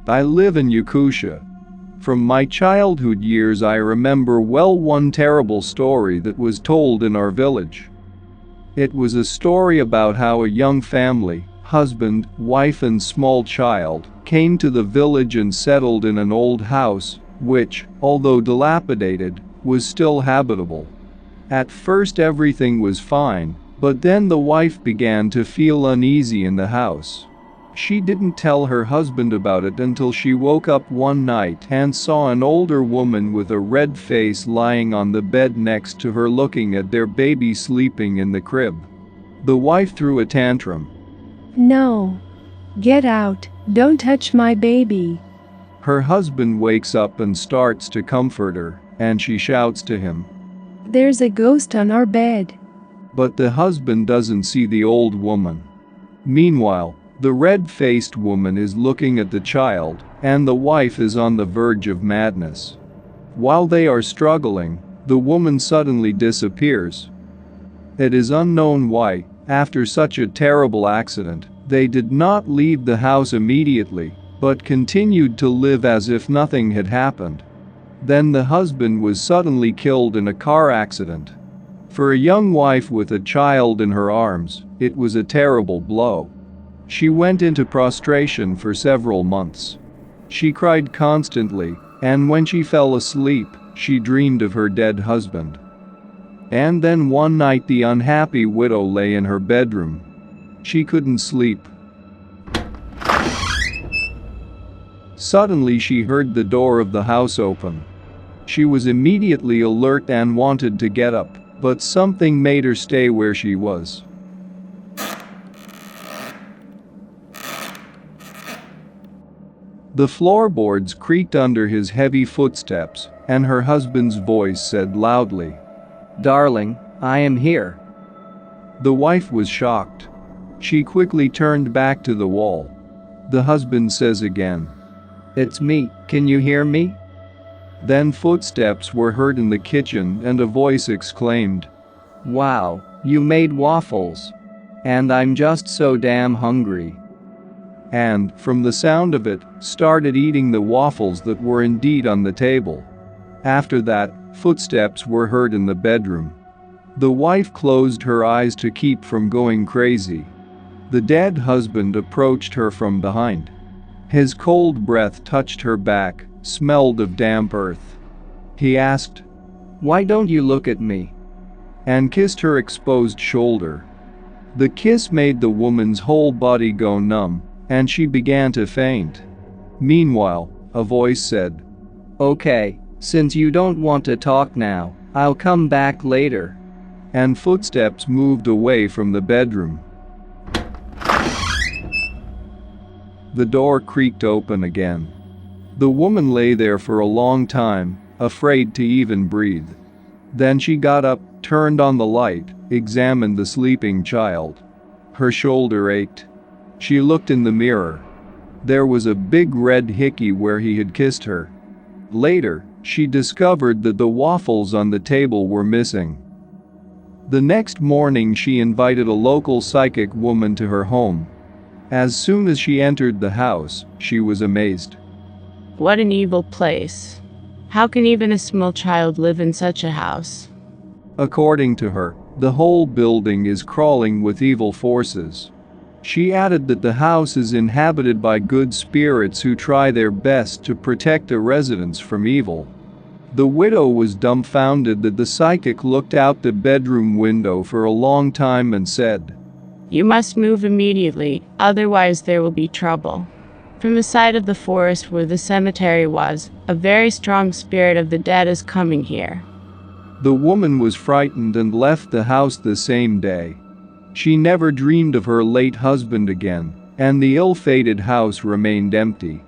I live in Yakutia. From my childhood years I remember well one terrible story that was told in our village. It was a story about how a young family, husband, wife and small child, came to the village and settled in an old house, which, although dilapidated, was still habitable. At first everything was fine, but then the wife began to feel uneasy in the house. She didn't tell her husband about it until she woke up one night and saw an older woman with a red face lying on the bed next to her looking at their baby sleeping in the crib. The wife threw a tantrum. "No. Get out, don't touch my baby." Her husband wakes up and starts to comfort her, and she shouts to him, "There's a ghost on our bed." but the husband doesn't see the old woman. Meanwhile, the red-faced woman is looking at the child, and the wife is on the verge of madness. While they are struggling, the woman suddenly disappears. It is unknown why, after such a terrible accident, they did not leave the house immediately, but continued to live as if nothing had happened. Then the husband was suddenly killed in a car accident. For a young wife with a child in her arms, it was a terrible blow. She went into prostration for several months. She cried constantly, and when she fell asleep, she dreamed of her dead husband. And then one night the unhappy widow lay in her bedroom. She couldn't sleep. Suddenly she heard the door of the house open. She was immediately alert and wanted to get up, but something made her stay where she was. The floorboards creaked under his heavy footsteps, and her husband's voice said loudly, "Darling, I am here." The wife was shocked. She quickly turned back to the wall. The husband says again, "It's me, can you hear me?" Then footsteps were heard in the kitchen and a voice exclaimed, "Wow, you made waffles. And I'm just so damn hungry." And, from the sound of it, started eating the waffles that were indeed on the table. After that, footsteps were heard in the bedroom. The wife closed her eyes to keep from going crazy. The dead husband approached her from behind. His cold breath touched her back, smelled of damp earth. He asked, "Why don't you look at me?" and kissed her exposed shoulder. The kiss made the woman's whole body go numb, and she began to faint. Meanwhile, a voice said, "Okay, since you don't want to talk now, I'll come back later." And footsteps moved away from the bedroom. The door creaked open again. The woman lay there for a long time, afraid to even breathe. Then she got up, turned on the light, examined the sleeping child. Her shoulder ached. She looked in the mirror. There was a big red hickey where he had kissed her. Later, she discovered that the waffles on the table were missing. The next morning she invited a local psychic woman to her home. As soon as she entered the house, she was amazed. What an evil place. How can even a small child live in such a house? According to her, the whole building is crawling with evil forces. She added that the house is inhabited by good spirits who try their best to protect the residents from evil. The widow was dumbfounded that the psychic looked out the bedroom window for a long time and said, "You must move immediately, otherwise there will be trouble." From the side of the forest where the cemetery was, a very strong spirit of the dead is coming here. The woman was frightened and left the house the same day. She never dreamed of her late husband again, and the ill-fated house remained empty.